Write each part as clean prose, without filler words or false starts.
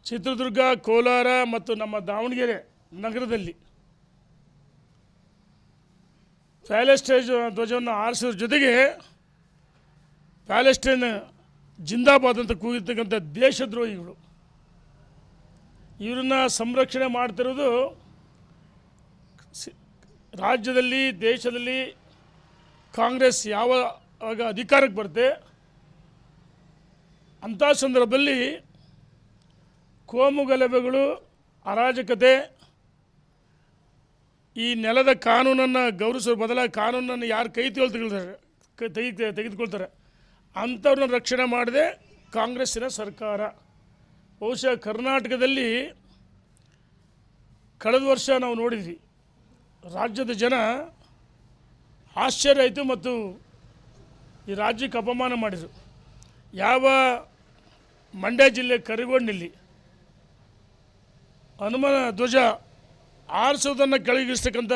ಚಿತ್ರದುರ್ಗ, ಕೋಲಾರ ಮತ್ತು ನಮ್ಮ ದಾವಣಗೆರೆ ನಗರದಲ್ಲಿ ಪ್ಯಾಲೆಸ್ಟೈನ್ ಧ್ವಜವನ್ನು ಆರಿಸೋದ್ರ ಜೊತೆಗೆ ಪ್ಯಾಲೆಸ್ಟೈನ್ ಜಿಂದಾಬಾದ್ ಅಂತ ಕೂಗಿರ್ತಕ್ಕಂಥ ದೇಶದ್ರೋಹಿಗಳು ಇವರನ್ನ ಸಂರಕ್ಷಣೆ ಮಾಡ್ತಿರೋದು ರಾಜ್ಯದಲ್ಲಿ, ದೇಶದಲ್ಲಿ ಕಾಂಗ್ರೆಸ್ ಯಾವಾಗ ಅಧಿಕಾರಕ್ಕೆ ಬರುತ್ತೆ ಅಂಥ ಸಂದರ್ಭದಲ್ಲಿ ಕೋಮುಗಲಭೆಗಳು, ಅರಾಜಕತೆ, ಈ ನೆಲದ ಕಾನೂನನ್ನು ಗೌರವಿಸೋ ಬದಲಾಗಿ ಕಾನೂನನ್ನು ಯಾರು ತೆಗೆದುಕೊಳ್ತಾರೆ ಅಂಥವ್ರನ್ನ ರಕ್ಷಣೆ ಮಾಡದೆ ಕಾಂಗ್ರೆಸ್ಸಿನ ಸರ್ಕಾರ. ಬಹುಶಃ ಕರ್ನಾಟಕದಲ್ಲಿ ಕಳೆದ ವರ್ಷ ನಾವು ನೋಡಿದ್ವಿ, ರಾಜ್ಯದ ಜನ ಆಶ್ಚರ್ಯ ಆಯಿತು ಮತ್ತು ಈ ರಾಜ್ಯಕ್ಕೆ ಅಪಮಾನ ಮಾಡಿದರು. ಯಾವ ಮಂಡ್ಯ ಜಿಲ್ಲೆ ಕರಿಗೋಡಿನಲ್ಲಿ ಹನುಮನ ಧ್ವಜ ಆರಿಸೋದನ್ನು ಕೆಳಗಿಳಿಸ್ತಕ್ಕಂಥ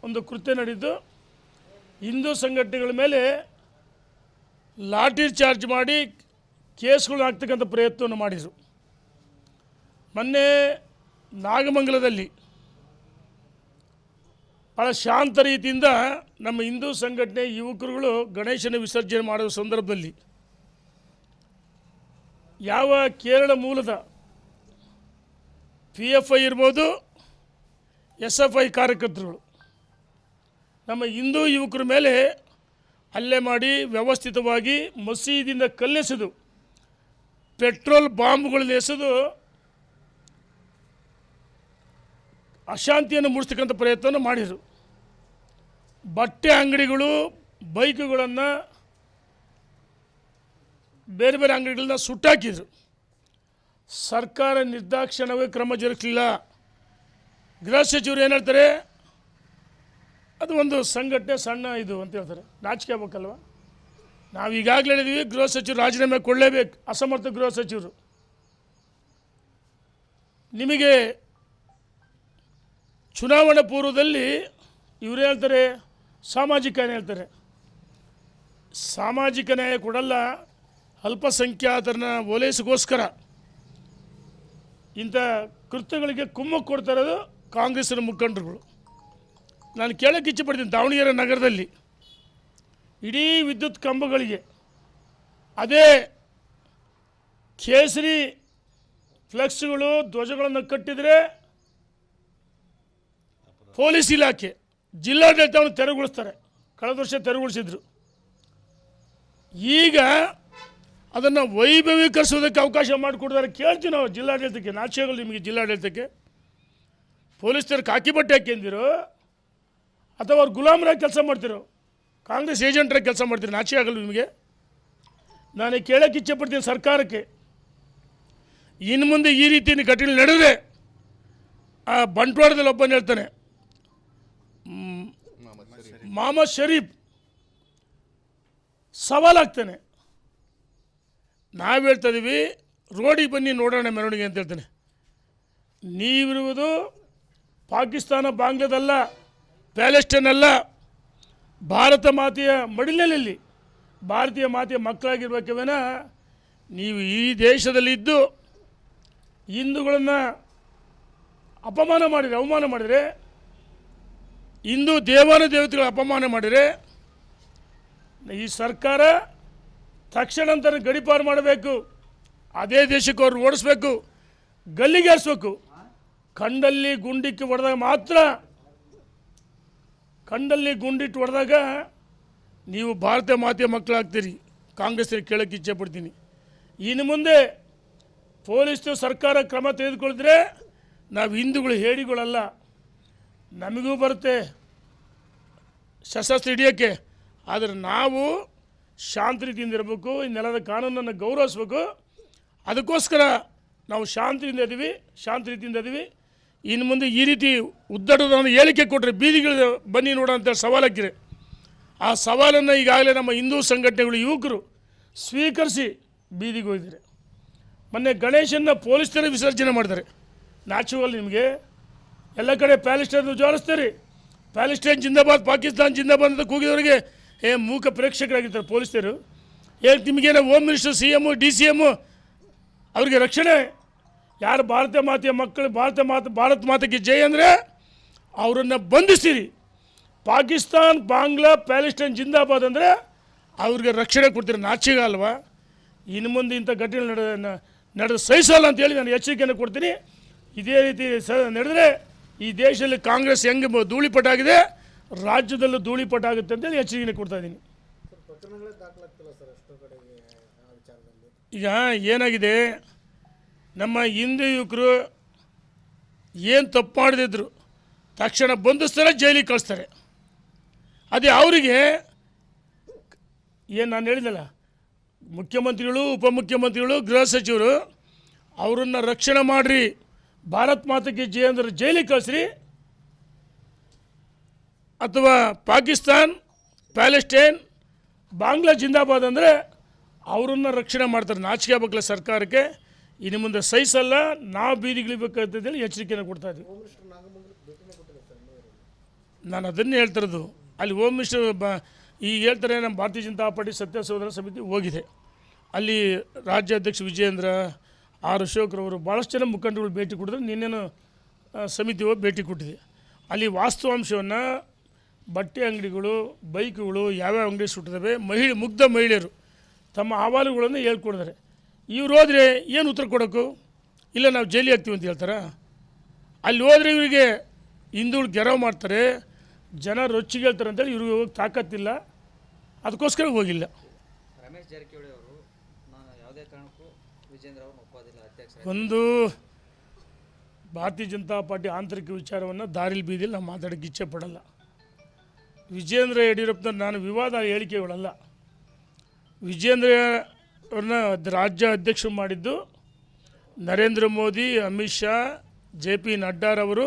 ಒಂದು ಕೃತ್ಯ ನಡೆಯಿತು. ಹಿಂದೂ ಸಂಘಟನೆಗಳ ಮೇಲೆ ಲಾಠಿ ಚಾರ್ಜ್ ಮಾಡಿ ಕೇಸ್ಗಳು ಹಾಕ್ತಕ್ಕಂಥ ಪ್ರಯತ್ನವನ್ನು ಮಾಡಿದರು. ಮೊನ್ನೆ ನಾಗಮಂಗಲದಲ್ಲಿ ಭಾಳ ಶಾಂತ ರೀತಿಯಿಂದ ನಮ್ಮ ಹಿಂದೂ ಸಂಘಟನೆ ಯುವಕರುಗಳು ಗಣೇಶನ ವಿಸರ್ಜನೆ ಮಾಡುವ ಸಂದರ್ಭದಲ್ಲಿ ಯಾವ ಕೇರಳ ಮೂಲದ PFI ಇರ್ಬೋದು, SFI ಕಾರ್ಯಕರ್ತರುಗಳು ನಮ್ಮ ಹಿಂದೂ ಯುವಕರ ಮೇಲೆ ಹಲ್ಲೆ ಮಾಡಿ ವ್ಯವಸ್ಥಿತವಾಗಿ ಮಸೀದಿಯಿಂದ ಕಲ್ಲೆಸೆದು ಪೆಟ್ರೋಲ್ ಬಾಂಬ್ಗಳನ್ನು ಎಸೆದು ಅಶಾಂತಿಯನ್ನು ಮೂಡಿಸ್ತಕ್ಕಂಥ ಪ್ರಯತ್ನವನ್ನು ಮಾಡಿದರು. ಬಟ್ಟೆ ಅಂಗಡಿಗಳು, ಬೈಕುಗಳನ್ನು, ಬೇರೆ ಬೇರೆ ಅಂಗಡಿಗಳನ್ನ ಸುಟ್ಟಾಕಿದರು. ಸರ್ಕಾರ ನಿರ್ದಾಕ್ಷಿಣ್ಯವೇ ಕ್ರಮ ಜರುಗಿಸಲಿಲ್ಲ. ಗೃಹ ಸಚಿವರು ಏನು ಹೇಳ್ತಾರೆ, ಅದು ಒಂದು ಸಂಘಟನೆ ಸಣ್ಣ ಇದು ಅಂತ ಹೇಳ್ತಾರೆ. ನಾಚಿಕೆ ಆಗ್ಬೇಕಲ್ವ? ನಾವು ಈಗಾಗಲೇ ಹೇಳಿದ್ವಿ, ಗೃಹ ಸಚಿವರು ರಾಜೀನಾಮೆ ಕೊಡಲೇಬೇಕು, ಅಸಮರ್ಥ ಗೃಹ ಸಚಿವರು. ನಿಮಗೆ ಚುನಾವಣೆ ಪೂರ್ವದಲ್ಲಿ ಇವರು ಹೇಳ್ತಾರೆ ಸಾಮಾಜಿಕ ನ್ಯಾಯ ಹೇಳ್ತಾರೆ. ಸಾಮಾಜಿಕ ನ್ಯಾಯ ಕೊಡಲ್ಲ, ಅಲ್ಪಸಂಖ್ಯಾತರನ್ನ ಓಲೈಸಿಗೋಸ್ಕರ ಇಂಥ ಕೃತ್ಯಗಳಿಗೆ ಕುಮ್ಮಕ್ಕು ಕೊಡ್ತಾ ಇರೋದು ಕಾಂಗ್ರೆಸ್ಸಿನ ಮುಖಂಡರುಗಳು. ನಾನು ಕೇಳೋಕ್ಕೆ ಇಚ್ಛೆಪಡ್ತೀನಿ, ದಾವಣಗೆರೆ ನಗರದಲ್ಲಿ ಇಡೀ ವಿದ್ಯುತ್ ಕಂಬಗಳಿಗೆ ಅದೇ ಕೇಸರಿ ಫ್ಲೆಕ್ಸ್ಗಳು, ಧ್ವಜಗಳನ್ನು ಕಟ್ಟಿದರೆ ಪೊಲೀಸ್ ಇಲಾಖೆ, ಜಿಲ್ಲಾಡಳಿತವನ್ನು ತೆರವುಗೊಳಿಸ್ತಾರೆ. ಕಳೆದ ವರ್ಷ ತೆರವುಗೊಳಿಸಿದ್ರು. ಈಗ ಅದನ್ನು ವೈಭವೀಕರಿಸೋದಕ್ಕೆ ಅವಕಾಶ ಮಾಡಿಕೊಡ್ತಾರೆ. ಕೇಳ್ತೀವಿ ನಾವು ಜಿಲ್ಲಾಡಳಿತಕ್ಕೆ, ನಾಚಿಕೆಗಳು ನಿಮಗೆ ಜಿಲ್ಲಾಡಳಿತಕ್ಕೆ. ಪೊಲೀಸರು ಕಾಕಿ ಬಟ್ಟೆ ಹಾಕ್ಯಂದಿರೋ ಅಥವಾ ಅವ್ರು ಗುಲಾಮರಾಗಿ ಕೆಲಸ ಮಾಡ್ತಿರೋ, ಕಾಂಗ್ರೆಸ್ ಏಜೆಂಟ್ರಾಗಿ ಕೆಲಸ ಮಾಡ್ತೀರಿ, ನಾಚಿಕೆ ಆಗಲ್ಲ ನಿಮಗೆ? ನಾನು ಕೇಳೋಕ್ಕೆ ಇಚ್ಛೆಪಡ್ತೀನಿ ಸರ್ಕಾರಕ್ಕೆ, ಇನ್ನು ಮುಂದೆ ಈ ರೀತಿ ಘಟನೆ ನಡೆದರೆ ಆ ಬಂಟ್ವಾಳದಲ್ಲಿ ಒಬ್ಬನು ಹೇಳ್ತಾನೆ, ಮೊಹಮ್ಮದ್ ಶರೀಫ್ ಸವಾಲಾಗ್ತಾನೆ. ನಾವು ಹೇಳ್ತಾ ಇದ್ದೀವಿ, ರೋಡಿಗೆ ಬನ್ನಿ ನೋಡೋಣ ಮೆರವಣಿಗೆ ಅಂತ ಹೇಳ್ತಾನೆ. ನೀವಿರುವುದು ಪಾಕಿಸ್ತಾನ, ಬಾಂಗ್ಲಾದಲ್ಲ, ಪ್ಯಾಲೆಸ್ಟೈನ್ ಅಲ್ಲ, ಭಾರತ ಮಾತೆಯ ಮಡಿಲಿನಲ್ಲಿ ಭಾರತೀಯ ಮಾತೆಯ ಮಕ್ಕಳಾಗಿರ್ಬೇಕವೇನ. ನೀವು ಈ ದೇಶದಲ್ಲಿದ್ದು ಹಿಂದೂಗಳನ್ನು ಅಪಮಾನ ಮಾಡಿದರೆ, ಅವಮಾನ ಮಾಡಿದರೆ, ಹಿಂದೂ ದೇವಾನುದೇವತೆಗಳ ಅಪಮಾನ ಮಾಡಿದರೆ ಈ ಸರ್ಕಾರ ತಕ್ಷಣ ಗಡೀಪಾರು ಮಾಡಬೇಕು. ಅದೇ ದೇಶಕ್ಕೆ ಅವ್ರು ಓಡಿಸ್ಬೇಕು, ಗಲ್ಲಿಗೇರಿಸ್ಬೇಕು. ಕಂಡಲ್ಲಿ ಗುಂಡಿಕ್ಕಿ ಹೊಡೆದಾಗ ಮಾತ್ರ, ಕಂಡಲ್ಲಿ ಗುಂಡಿಟ್ಟು ಹೊಡೆದಾಗ ನೀವು ಭಾರತ ಮಾತೆಯ ಮಕ್ಕಳಾಗ್ತೀರಿ. ಕಾಂಗ್ರೆಸ್ಸಿನ ಕೇಳೋಕ್ಕೆ ಇಚ್ಛೆ ಪಡ್ತೀನಿ. ಇನ್ನು ಮುಂದೆ ಪೊಲೀಸರು ಸರ್ಕಾರ ಕ್ರಮ ತೆಗೆದುಕೊಳ್ಳಿದ್ರೆ ನಾವು ಹಿಂದೂಗಳು ಹೇಡಿಗಳಲ್ಲ, ನಮಗೂ ಬರುತ್ತೆ ಶಸ್ತ್ರಾಸ್ತ್ರ ಹಿಡಿಯೋಕ್ಕೆ. ಆದರೆ ನಾವು ಶಾಂತ ರೀತಿಯಿಂದ ಇರಬೇಕು, ಈ ನೆಲದ ಕಾನೂನನ್ನು ಗೌರವಿಸಬೇಕು. ಅದಕ್ಕೋಸ್ಕರ ನಾವು ಶಾಂತ ರೀತಿಯಿಂದ ಇದೀವಿ. ಇನ್ನು ಮುಂದೆ ಈ ರೀತಿ ಉದ್ದಟದ ಹೇಳಿಕೆ ಕೊಟ್ಟರೆ ಬೀದಿಗಳು ಬನ್ನಿ ನೋಡೋ ಅಂತ ಸವಾಲಾಕಿದೆ. ಆ ಸವಾಲನ್ನು ಈಗಾಗಲೇ ನಮ್ಮ ಹಿಂದೂ ಸಂಘಟನೆಗಳು, ಯುವಕರು ಸ್ವೀಕರಿಸಿ ಬೀದಿಗೆ ಹೋಗಿದ್ದಾರೆ. ಮೊನ್ನೆ ಗಣೇಶನ ಪೊಲೀಸರೇ ವಿಸರ್ಜನೆ ಮಾಡ್ತಾರೆ. ನಾಚುವಲ್ಲಿ ನಿಮಗೆ? ಎಲ್ಲ ಕಡೆ ಪ್ಯಾಲೆಸ್ಟೈನ್ ಜ್ವಾಲಿಸ್ತಾರೆ. ಪ್ಯಾಲೆಸ್ಟೈನ್ ಜಿಂದಾಬಾದ್, ಪಾಕಿಸ್ತಾನ್ ಜಿಂದಾಬಾದ್ ಅಂತ ಕೂಗಿದವರಿಗೆ ಮೂಕ ಪ್ರೇಕ್ಷಕರಾಗಿರ್ತಾರೆ ಪೊಲೀಸರು. ನಿಮಗೇನೋ ಹೋಮ್ ಮಿನಿಸ್ಟರ್, CM, DCM ಅವ್ರಿಗೆ ರಕ್ಷಣೆ ಯಾರು ಭಾರತ ಮಾತೆಯ ಮಕ್ಕಳು ಭಾರತ ಮಾತೆಗೆ ಜೈ ಅಂದರೆ ಅವರನ್ನು ಬಂಧಿಸ್ತೀರಿ. ಪಾಕಿಸ್ತಾನ್, ಬಾಂಗ್ಲಾ, ಪ್ಯಾಲೆಸ್ಟೈನ್ ಜಿಂದಾಬಾದ್ ಅಂದರೆ ಅವ್ರಿಗೆ ರಕ್ಷಣೆ ಕೊಡ್ತೀರಿ. ನಾಚಿಕೆ ಅಲ್ವಾ? ಇನ್ನು ಮುಂದೆ ಇಂಥ ಘಟನೆ ನಡೆದು ಸಹಿಸಲ್ಲ ಅಂತೇಳಿ ನಾನು ಎಚ್ಚರಿಕೆಯನ್ನು ಕೊಡ್ತೀನಿ. ಇದೇ ರೀತಿ ನಡೆದರೆ ಈ ದೇಶದಲ್ಲಿ ಕಾಂಗ್ರೆಸ್ ಹೆಂಗೆ ಧೂಳಿಪಟ್ಟಾಗಿದೆ, ರಾಜ್ಯದಲ್ಲೂ ಧೂಳಿಪಟ್ಟಾಗುತ್ತೆ ಅಂತೇಳಿ ಎಚ್ಚರಿಕೆ ಕೊಡ್ತಾ ಇದ್ದೀನಿ. ಈಗ ಏನಾಗಿದೆ, ನಮ್ಮ ಹಿಂದೂ ಯುವಕರು ಏನು ತಪ್ಪು ಮಾಡದಿದ್ರು ತಕ್ಷಣ ಬಂಧಿಸ್ತಾರೆ, ಜೈಲಿಗೆ ಕಳಿಸ್ತಾರೆ. ಅದೇ ಅವರಿಗೆ ಏನು ನಾನು ಹೇಳಿದಲ್ಲ, ಮುಖ್ಯಮಂತ್ರಿಗಳು, ಉಪಮುಖ್ಯಮಂತ್ರಿಗಳು, ಗೃಹ ಸಚಿವರು ಅವರನ್ನು ರಕ್ಷಣೆ ಮಾಡಿರಿ, ಭಾರತ್ ಮಾತೆಗೆ ಜೈ ಅಂದ್ರೆ ಜೈಲಿಗೆ ಕಳಿಸ್ರಿ. ಅಥವಾ ಪಾಕಿಸ್ತಾನ್, ಪ್ಯಾಲೆಸ್ಟೈನ್, ಬಾಂಗ್ಲಾ ಜಿಂದಾಬಾದ್ ಅಂದರೆ ಅವರನ್ನು ರಕ್ಷಣೆ ಮಾಡ್ತಾರೆ. ನಾಚಿಕೆ ಆಗಬೇಕಲ್ಲ ಸರ್ಕಾರಕ್ಕೆ. ಇನ್ನು ಮುಂದೆ ಸಹಿಸಲ್ಲ, ನಾವು ಬೀದಿಗಿಳಿಬೇಕಂತೇಳಿ ಎಚ್ಚರಿಕೆಯನ್ನು ಕೊಡ್ತಾ ಇದ್ದೀವಿ. ನಾನು ಅದನ್ನೇ ಹೇಳ್ತಿರೋದು. ಅಲ್ಲಿ ಹೋಮ್ ಮಿನಿಸ್ಟರ್ ಈಗ ಹೇಳ್ತಾರೆ, ನಮ್ಮ ಭಾರತೀಯ ಜನತಾ ಪಾರ್ಟಿ ಸತ್ಯ ಸೋದರ ಸಮಿತಿ ಹೋಗಿದೆ. ಅಲ್ಲಿ ರಾಜ್ಯಾಧ್ಯಕ್ಷ ವಿಜಯೇಂದ್ರ, ಆರ್ ಅಶೋಕ್ರವರು, ಭಾಳಷ್ಟು ಜನ ಮುಖಂಡರುಗಳು ಭೇಟಿ ಕೊಟ್ಟಿದ್ರು. ನಿನ್ನೇನು ಸಮಿತಿ ಹೋಗಿ ಭೇಟಿ ಕೊಟ್ಟಿದೆ. ಅಲ್ಲಿ ವಾಸ್ತವಾಂಶವನ್ನು, ಬಟ್ಟೆ ಅಂಗಡಿಗಳು, ಬೈಕ್ಗಳು ಯಾವ್ಯಾವ ಅಂಗಡಿ ಸುಟ್ಟಿದ್ದಾವೆ, ಮುಗ್ಧ ಮಹಿಳೆಯರು ತಮ್ಮ ಅಹವಾಲುಗಳನ್ನು ಹೇಳ್ಕೊಡಿದ್ದಾರೆ. ಇವ್ರು ಹೋದರೆ ಏನು ಉತ್ತರ ಕೊಡೋಕ್ಕೂ ಇಲ್ಲ, ನಾವು ಜೈಲಿಗೆ ಹಾಕ್ತೀವಿ ಅಂತ ಹೇಳ್ತಾರೆ. ಅಲ್ಲಿ ಹೋದರೆ ಇವರಿಗೆ ಹಿಂದೂಳು ಗೆರವು ಮಾಡ್ತಾರೆ, ಜನ ರೊಚ್ಚಿಗೆ ಹೇಳ್ತಾರೆ ಅಂತೇಳಿ ಇವ್ರಿಗೆ ಹೋಗಿ ತಾಕತ್ತಿಲ್ಲ, ಅದಕ್ಕೋಸ್ಕರ ಹೋಗಿಲ್ಲ. ರಮೇಶ್ ಜಾರಕಿಹೊಳಿ ಅವರು ನಾನು ಯಾವುದೇ ಕಾರಣಕ್ಕೂ ವಿಜೇಂದ್ರ ಅವರು ಒಪ್ಪೋದಿಲ್ಲ ಅಧ್ಯಕ್ಷ. ಒಂದು ಭಾರತೀಯ ಜನತಾ ಪಾರ್ಟಿ ಆಂತರಿಕ ವಿಚಾರವನ್ನು ದಾರಿಲಿ ಬೀದಿಯಲ್ಲಿ ನಾವು ಮಾತಾಡೋಕ್ಕೆ ಇಚ್ಛೆ ಪಡಲ್ಲ. ವಿಜೇಂದ್ರ ಯಡಿಯೂರಪ್ಪನ ನಾನು ವಿವಾದ ಹೇಳಿಕೆಗಳಲ್ಲ. ವಿಜೇಂದ್ರ ಅವ್ರನ್ನ ರಾಜ್ಯ ಅಧ್ಯಕ್ಷ ಮಾಡಿದ್ದು ನರೇಂದ್ರ ಮೋದಿ, ಅಮಿತ್ ಶಾ, JP ನಡ್ಡಾರವರು,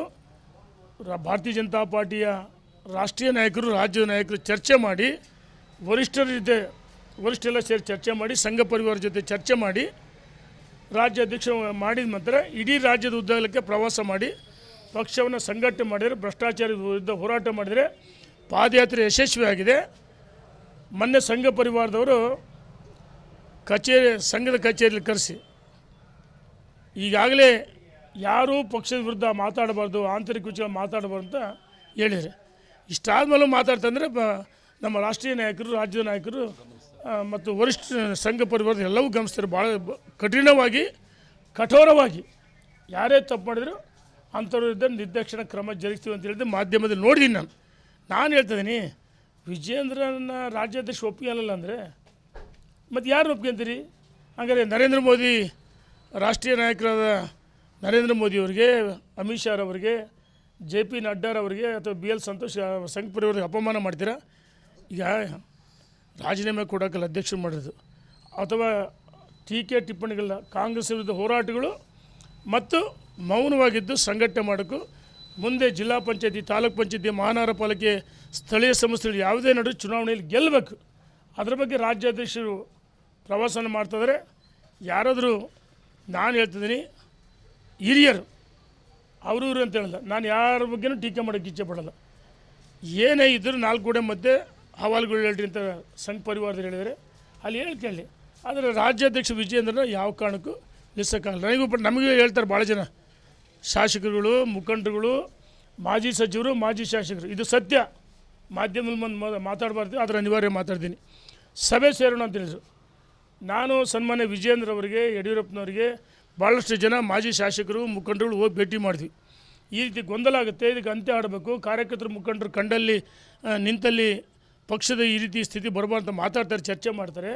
ಭಾರತೀಯ ಜನತಾ ಪಾರ್ಟಿಯ ರಾಷ್ಟ್ರೀಯ ನಾಯಕರು, ರಾಜ್ಯದ ನಾಯಕರು ಚರ್ಚೆ ಮಾಡಿ, ವರಿಷ್ಠರೆಲ್ಲ ಸೇರಿ ಚರ್ಚೆ ಮಾಡಿ, ಸಂಘ ಪರಿವಾರ ಜೊತೆ ಚರ್ಚೆ ಮಾಡಿ, ರಾಜ್ಯ ಅಧ್ಯಕ್ಷ ಮಾಡಿದ ನಂತರ ಇಡೀ ರಾಜ್ಯದ ಉದ್ದಗಲಕ್ಕೆ ಪ್ರವಾಸ ಮಾಡಿ ಪಕ್ಷವನ್ನು ಸಂಘಟನೆ ಮಾಡಿದರೆ, ಭ್ರಷ್ಟಾಚಾರದ ವಿರುದ್ಧ ಹೋರಾಟ ಮಾಡಿದರೆ ಪಾದಯಾತ್ರೆ ಯಶಸ್ವಿಯಾಗಿದೆ. ಮೊನ್ನೆ ಸಂಘ ಪರಿವಾರದವರು ಸಂಘದ ಕಚೇರಿಯಲ್ಲಿ ಕರೆಸಿ ಈಗಾಗಲೇ ಯಾರೂ ಪಕ್ಷದ ವಿರುದ್ಧ ಮಾತಾಡಬಾರ್ದು, ಆಂತರಿಕ ವಿಚಾರ ಮಾತಾಡಬಾರ್ದು ಅಂತ ಹೇಳಿದರೆ, ಇಷ್ಟಾದ್ಮೇಲೂ ಮಾತಾಡ್ತಂದರೆ ನಮ್ಮ ರಾಷ್ಟ್ರೀಯ ನಾಯಕರು, ರಾಜ್ಯದ ನಾಯಕರು ಮತ್ತು ವರಿಷ್ಠ ಸಂಘ ಪರಿವಾರದ ಎಲ್ಲವೂ ಗಮನಿಸ್ತಾರೆ. ಭಾಳ ಕಠಿಣವಾಗಿ, ಕಠೋರವಾಗಿ ಯಾರೇ ತಪ್ಪು ಮಾಡಿದ್ರು ಅಂಥವ್ರ ನಿರ್ದಾಕ್ಷಿಣ್ಯ ಕ್ರಮ ಜರುಗಿಸ್ತೀವಿ ಅಂತ ಹೇಳಿದ್ರೆ ಮಾಧ್ಯಮದಲ್ಲಿ ನೋಡಿದ್ದೀನಿ. ನಾನು ಹೇಳ್ತಿದ್ದೀನಿ, ವಿಜೇಂದ್ರನ ರಾಜ್ಯಾಧ್ಯಕ್ಷ ಒಪ್ಪಿಗೆ ಅಂದರೆ ಮತ್ತು ಯಾರು ಒಪ್ಕೊಂತೀರಿ? ಹಾಗಾದರೆ ನರೇಂದ್ರ ಮೋದಿ, ರಾಷ್ಟ್ರೀಯ ನಾಯಕರಾದ ನರೇಂದ್ರ ಮೋದಿಯವರಿಗೆ, ಅಮಿತ್ ಶಾ ಅವರಿಗೆ, JP ನಡ್ಡಾರವರಿಗೆ ಅಥವಾ BL ಸಂತೋಷ್ ಸಂಘ ಪರಿವಾರಕ್ಕೆ ಅಪಮಾನ ಮಾಡ್ತೀರಾ? ಈಗ ರಾಜೀನಾಮೆ ಕೊಡೋಕ್ಕಲ್ಲ ಅಧ್ಯಕ್ಷರು ಮಾಡೋದು, ಅಥವಾ ಟೀಕೆ ಟಿಪ್ಪಣಿಗಳನ್ನ ಕಾಂಗ್ರೆಸ್ ವಿರುದ್ಧ ಹೋರಾಟಗಳು ಮತ್ತು ಮೌನವಾಗಿದ್ದು ಸಂಘಟನೆ ಮಾಡೋಕ್ಕೂ ಮುಂದೆ ಜಿಲ್ಲಾ ಪಂಚಾಯತಿ, ತಾಲೂಕು ಪಂಚಾಯತಿ, ಮಹಾನಗರ ಪಾಲಿಕೆ, ಸ್ಥಳೀಯ ಸಂಸ್ಥೆಗಳು ಯಾವುದೇ ನಡುವೆ ಚುನಾವಣೆಯಲ್ಲಿ ಗೆಲ್ಲಬೇಕು. ಅದರ ಬಗ್ಗೆ ರಾಜ್ಯಾಧ್ಯಕ್ಷರು ಪ್ರವಾಸನ ಮಾಡ್ತಿದ್ದಾರೆ. ಯಾರಾದರೂ ನಾನು ಹೇಳ್ತಿದ್ದೀನಿ, ಹಿರಿಯರು ಅವರು ಇವರು ಅಂತ ಹೇಳಿಲ್ಲ, ನಾನು ಯಾರ ಬಗ್ಗೆನೂ ಟೀಕೆ ಮಾಡೋಕ್ಕೆ ಇಚ್ಛೆ ಪಡೋಲ್ಲ. ಏನೇ ಇದ್ದರೂ 4 ಗೋಡೆ ಮಧ್ಯೆ ಹವಾಲುಗಳು ಹೇಳ್ರಿ ಅಂತ ಸಂಘ ಪರಿವಾರದಲ್ಲಿ ಹೇಳಿದರೆ ಅಲ್ಲಿ ಕೇಳಿ. ಆದರೆ ರಾಜ್ಯಾಧ್ಯಕ್ಷ ವಿಜಯೇಂದ್ರನ ಯಾವ ಕಾರಣಕ್ಕೂ ನಿಲ್ಲಿಸೋಕ್ಕಾಗಲ್ಲ. ನಮಗೆ ಹೇಳ್ತಾರೆ ಭಾಳ ಜನ ಶಾಸಕರುಗಳು, ಮುಖಂಡರುಗಳು, ಮಾಜಿ ಸಚಿವರು, ಮಾಜಿ ಶಾಸಕರು, ಇದು ಸತ್ಯ. ಮಾಧ್ಯಮದಲ್ಲಿ ಬಂದು ಮಾತಾಡಬಾರ್ದು, ಆದರೆ ಅನಿವಾರ್ಯ ಮಾತಾಡ್ತೀನಿ. ಸಭೆ ಸೇರೋಣ ಅಂತ ಹೇಳಿದರು. ನಾನು ಸನ್ಮಾನ್ಯ ವಿಜೇಂದ್ರ ಅವರಿಗೆ, ಯಡಿಯೂರಪ್ಪನವರಿಗೆ, ಭಾಳಷ್ಟು ಜನ ಮಾಜಿ ಶಾಸಕರು, ಮುಖಂಡರುಗಳು ಹೋಗಿ ಭೇಟಿ ಮಾಡಿದ್ವಿ. ಈ ರೀತಿ ಗೊಂದಲ ಆಗುತ್ತೆ, ಇದಕ್ಕೆ ಅಂತ್ಯ ಆಡಬೇಕು, ಕಾರ್ಯಕರ್ತರು, ಮುಖಂಡರು ಕಂಡಲ್ಲಿ ನಿಂತಲ್ಲಿ ಪಕ್ಷದ ಈ ರೀತಿ ಸ್ಥಿತಿ ಬರಬಾರ್ದು ಮಾತಾಡ್ತಾರೆ, ಚರ್ಚೆ ಮಾಡ್ತಾರೆ.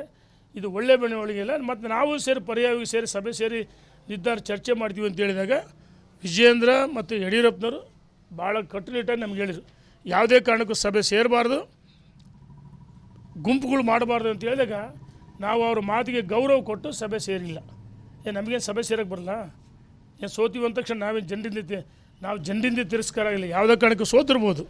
ಇದು ಒಳ್ಳೆಯ ಬೆಳವಣಿಗೆ ಇಲ್ಲ. ಮತ್ತು ನಾವು ಸೇರಿ ಪರ್ಯಾಯವಾಗಿ ಸೇರಿ ಸಭೆ ಸೇರಿ ನಿರ್ಧಾರ ಚರ್ಚೆ ಮಾಡ್ತೀವಿ ಅಂತ ಹೇಳಿದಾಗ ವಿಜೇಂದ್ರ ಮತ್ತು ಯಡಿಯೂರಪ್ಪನವರು ಭಾಳ ಕಟ್ಟುನಿಟ್ಟಾಗಿ ನಮ್ಗೆ ಹೇಳಿದರು, ಯಾವುದೇ ಕಾರಣಕ್ಕೂ ಸಭೆ ಸೇರಬಾರ್ದು, ಗುಂಪುಗಳು ಮಾಡಬಾರ್ದು ಅಂತ ಹೇಳಿದಾಗ ನಾವು ಅವ್ರ ಮಾತಿಗೆ ಗೌರವ ಕೊಟ್ಟು ಸಭೆ ಸೇರಿಲ್ಲ. ನಮಗೇನು ಸಭೆ ಸೇರೋಕ್ಕೆ ಬರಲ್ಲ? ಸೋತೀವಿ ಅಂದ ತಕ್ಷಣ ನಾವು ಜನರಿಂದ ತಿರಸ್ಕಾರ ಆಗಿಲ್ಲ, ಯಾವುದೇ ಕಾರಣಕ್ಕೂ ಸೋತಿರ್ಬೋದು.